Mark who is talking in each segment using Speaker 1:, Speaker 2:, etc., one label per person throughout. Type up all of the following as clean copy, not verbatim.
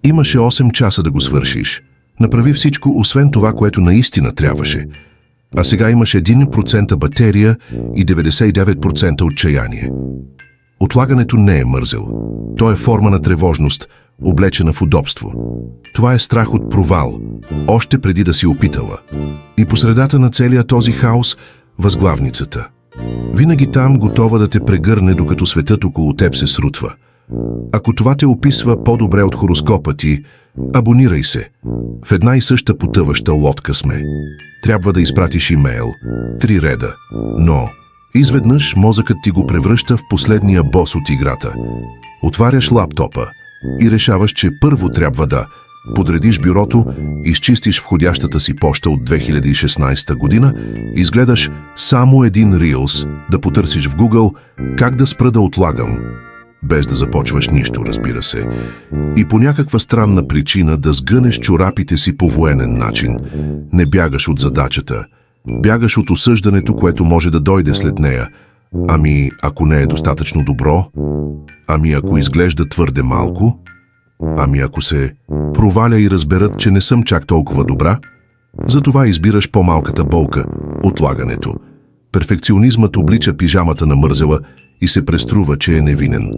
Speaker 1: Имаше 8 часа да го свършиш. Направи всичко, освен това, което наистина трябваше. А сега имаш 1% батерия и 99% отчаяние. Отлагането не е мързел. То е форма на тревожност, облечена в удобство. Това е страх от провал, още преди да си опитала. И по средата на целия този хаос – възглавницата. Винаги там, готова да те прегърне, докато светът около теб се срутва. Ако това те описва по-добре от хороскопа ти, абонирай се. В една и съща потъваща лодка сме. Трябва да изпратиш имейл. 3 реда. Но изведнъж мозъкът ти го превръща в последния бос от играта. Отваряш лаптопа и решаваш, че първо трябва да подредиш бюрото, изчистиш входящата си поща от 2016 година, изгледаш само един рилс, да потърсиш в Google как да спра да отлагам, без да започваш нищо, разбира се, и по някаква странна причина да сгънеш чорапите си по военен начин. Не бягаш от задачата, бягаш от осъждането, което може да дойде след нея. Ами, ако не е достатъчно добро? Ами, ако изглежда твърде малко? Ами, ако се проваля и разберат, че не съм чак толкова добра? Затова избираш по-малката болка – отлагането. Перфекционизмът облича пижамата на мързела и се преструва, че е невинен.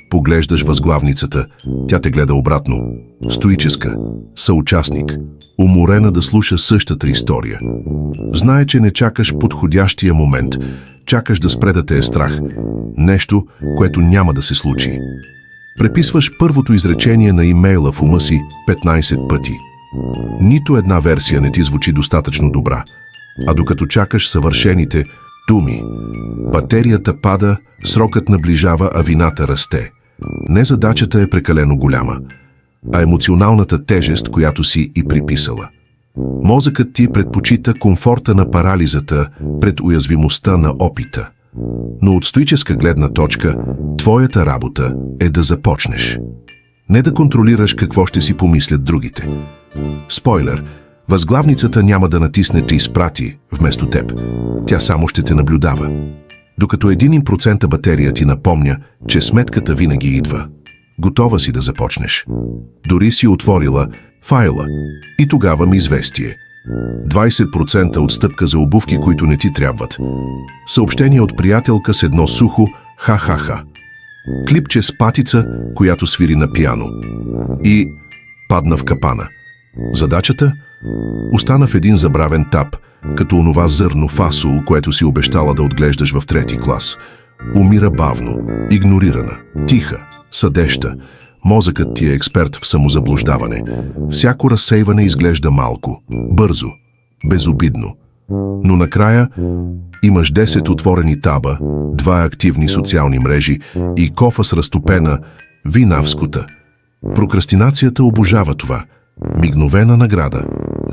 Speaker 1: Поглеждаш възглавницата, тя те гледа обратно. Стоическа, съучастник, уморена да слуша същата история. Знае, че не чакаш подходящия момент, чакаш да спре да те е страх. Нещо, което няма да се случи. Преписваш първото изречение на имейла в ума си 15 пъти. Нито една версия не ти звучи достатъчно добра. А докато чакаш съвършените думи, батерията пада, срокът наближава, а вината расте. Не задачата е прекалено голяма, а емоционалната тежест, която си и приписала. Мозъкът ти предпочита комфорта на парализата пред уязвимостта на опита. Но от стоическа гледна точка, твоята работа е да започнеш. Не да контролираш какво ще си помислят другите. Спойлер, възглавницата няма да натисне те изпрати вместо теб. Тя само ще те наблюдава. Докато 1% батерия ти напомня, че сметката винаги идва. Готова си да започнеш. Дори си отворила файла и тогава ми известие. 20% отстъпка за обувки, които не ти трябват. Съобщение от приятелка с едно сухо ха-ха-ха. Клипче с патица, която свири на пиано. И падна в капана. Задачата? Остана в един забравен таб, като онова зърно фасол, което си обещала да отглеждаш в 3-ти клас. Умира бавно, игнорирана, тиха, съдеща. Мозъкът ти е експерт в самозаблуждаване. Всяко разсейване изглежда малко, бързо, безобидно. Но накрая имаш 10 отворени таба, 2 активни социални мрежи и кофа с разтопена вина в скута. Прокрастинацията обожава това. Мигновена награда,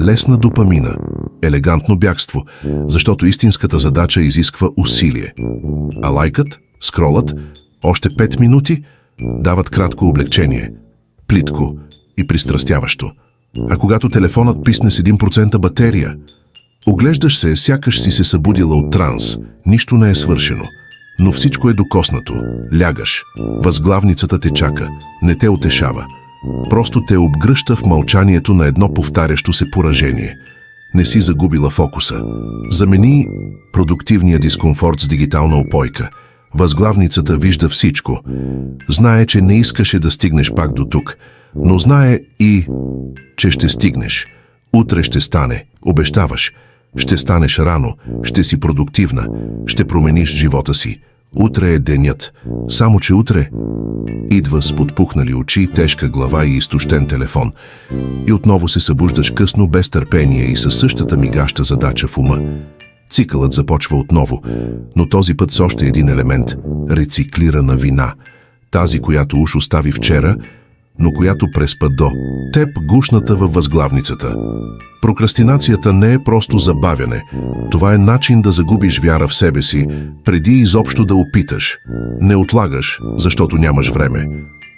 Speaker 1: лесна допамина, елегантно бягство, защото истинската задача изисква усилие. А лайкът, скролът, още 5 минути дават кратко облегчение, плитко и пристрастяващо. А когато телефонът писне с 1% батерия, оглеждаш се, сякаш си се събудила от транс, нищо не е свършено. Но всичко е докоснато, лягаш, възглавницата те чака, не те утешава. Просто те обгръща в мълчанието на едно повтарящо се поражение. Не си загубила фокуса. Замени продуктивния дискомфорт с дигитална опойка. Възглавницата вижда всичко. Знае, че не искаше да стигнеш пак до тук, но знае и, че ще стигнеш. Утре ще стане, обещаваш. Ще станеш рано, ще си продуктивна, ще промениш живота си. Утре е денят, само че утре идва с подпухнали очи, тежка глава и изтощен телефон. И отново се събуждаш късно, без търпение и със същата мигаща задача в ума. Цикълът започва отново, но този път с още един елемент – рециклирана вина. Тази, която уж остави вчера, но която преспа до теб гушната във възглавницата. Прокрастинацията не е просто забавяне. Това е начин да загубиш вяра в себе си, преди изобщо да опиташ. Не отлагаш, защото нямаш време,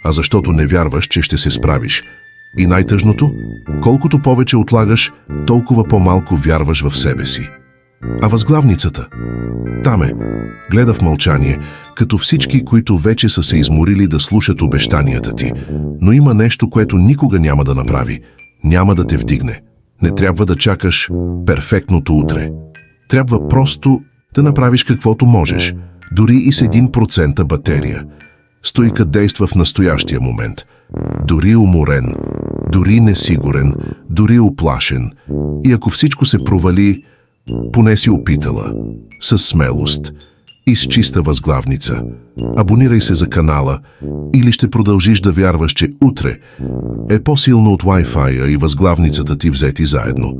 Speaker 1: а защото не вярваш, че ще се справиш. И най-тъжното, колкото повече отлагаш, толкова по-малко вярваш в себе си. А възглавницата? Там е, гледа в мълчание, като всички, които вече са се изморили да слушат обещанията ти. Но има нещо, което никога няма да направи. Няма да те вдигне. Не трябва да чакаш перфектното утре. Трябва просто да направиш каквото можеш, дори и с 1% батерия. Стойка действа в настоящия момент. Дори уморен, дори несигурен, дори уплашен. И ако всичко се провали, поне си опитала. Със смелост и с чиста възглавница. Абонирай се за канала или ще продължиш да вярваш, че утре е по-силно от Wi-Fi и възглавницата ти взети заедно.